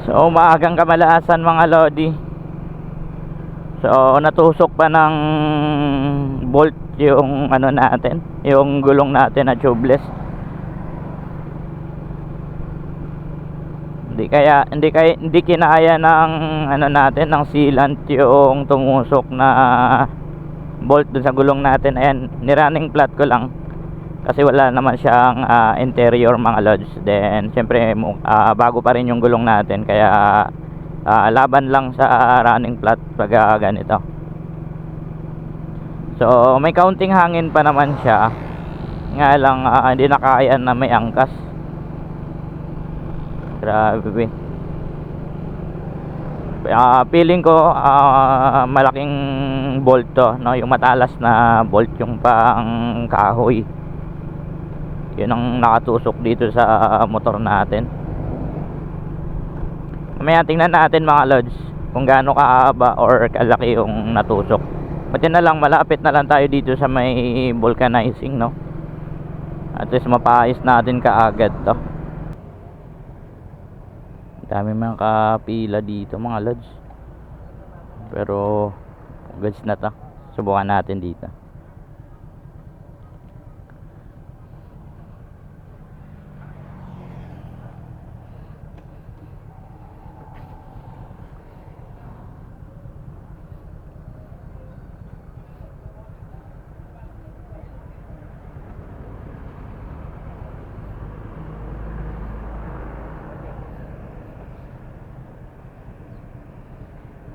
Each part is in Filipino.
So maagang kamalasan mga lodi. So natusok pa ng bolt yung ano natin, yung gulong natin na tubeless. Hindi kinaya ng ano natin, ng sealant yung tumusok na bolt dun sa gulong natin. Ayan, nirunning flat ko lang kasi wala naman siyang interior mga lods. Then syempre bago pa rin yung gulong natin, kaya laban lang sa running flat pag ganito. So may counting hangin pa naman siya, nga lang hindi na kaya na may angkas. Grabe. Feeling ko malaking bolt to, no? Yung matalas na bolt, yung pang kahoy. Yun ang nakatusok dito sa motor natin. Mamaya tingnan natin mga lods kung gaano kahaba or kalaki yung natusok. Pati na lang, malapit na lang tayo dito sa may vulcanizing, no? At least mapaayos natin kaagad to. Dami mga kapila dito mga lods, pero goods na to. Subukan natin dito.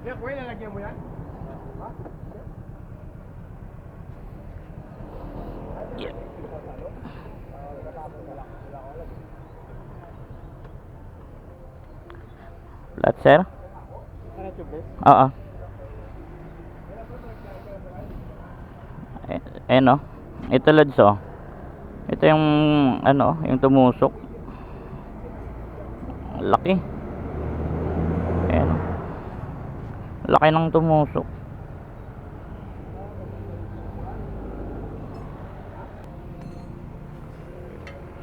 Kaya kuya, lalagyan mo yan? Ha? Yeah. Flat sir? Ano tubeless? Oo. No? Ito lods, oh. Ito yung ano, yung tumusok. Laki. Ayan, oh. Laki ng tumusok.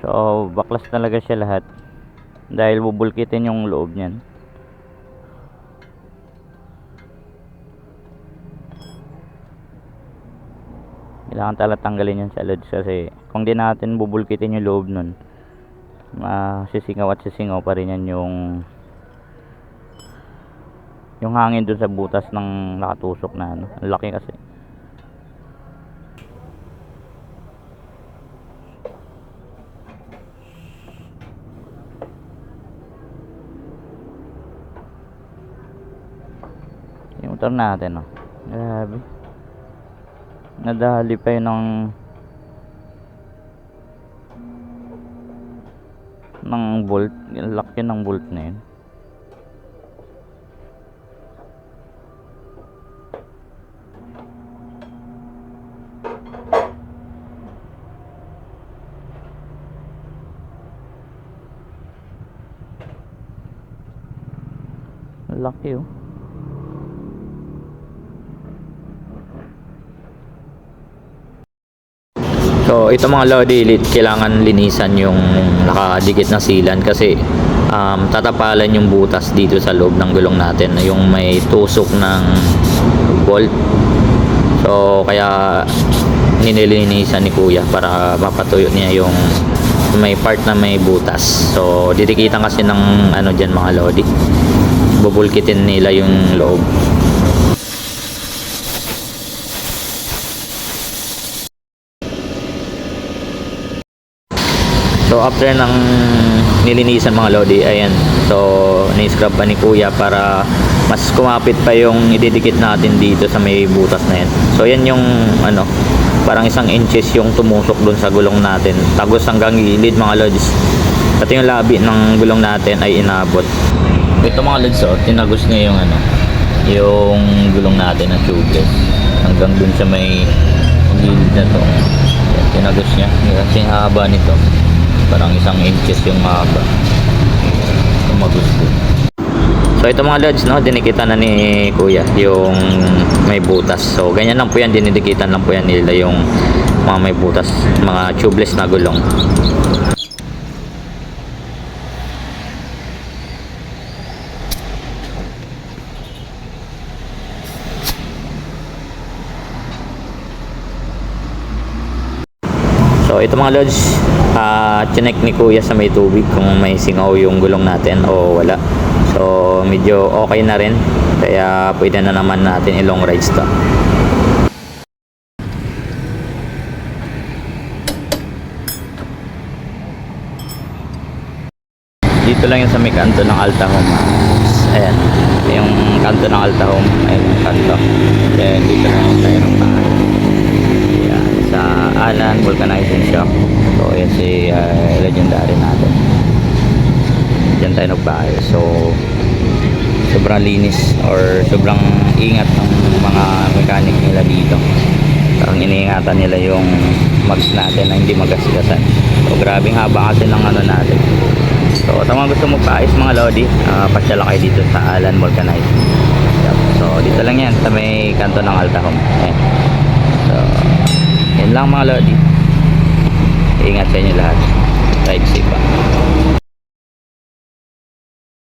So baklas talaga siya lahat, dahil bubulkitin yung loob niyan. Kailangan talaga tanggalin yan sa lods, kasi kung di natin bubulkitin yung loob nun, masisingaw at sisingaw pa rin yan yung hangin dun sa butas ng nakatusok na ano. Ang laki kasi. Yung motor natin, oh. Grabe. Nadali pa yun ng bolt. Yung laki ng bolt na yun. Laki, oh. So ito mga lodi, kailangan linisan yung nakadikit na sealant, kasi tatapalan yung butas dito sa loob ng gulong natin, yung may tusok ng bolt. So kaya nililinisan ni kuya para mapatuyo niya yung may part na may butas. So didikitan kasi ng ano dyan mga lodi, bubulkitin nila yung loob. So after ng nilinisan mga lodi, ayan, so ni-scrub pa ni kuya para mas kumapit pa yung ididikit natin dito sa may butas na yan. So yan yung ano, parang 1 inches yung tumusok dun sa gulong natin, tagos hanggang gilid mga lods. Pati yung labi ng gulong natin ay inabot. Ito mga lods, oh, tinagos niya yung ano, yung gulong natin na tubeless hanggang dun sa may gilid na to. Yan, tinagos niya kasi haba nito, parang 1 inches yung haba. Tumagos ko. So ito mga lods, no, dinikitan na ni kuya yung may butas. So ganyan lang po yan, dinidikitan lang po yan nila yung mga may butas, mga tubeless na gulong. So So ito mga lods, chinek ni kuya sa may tubig kung may singaw yung gulong natin o wala. So medyo okay na rin, kaya pwede na naman natin i-long rides to. Dito lang yung sa may kanto ng Alta Home. Ayan, yung kanto ng Alta Home. Ayan yung kanto. Then dito lang yung tayo ng bahay. Ayan, sa Alan Vulcanizing Shop. So ayan si legendary natin. Diyan tayo nagbahay. So sobrang linis or sobrang ingat ng mga mechanic nila dito. Parang iniingatan nila yung mags natin na hindi magasgasan. So grabing haba kasi ng ano natin. So sa mga gusto magpaayos mga lodi, pasyala kayo dito sa Alan Vulcanizing. So dito lang yan sa may kanto ng Alta Home. Ayan. So yan lang mga lodi. Ingat sa inyo lahat. Ride safe pa.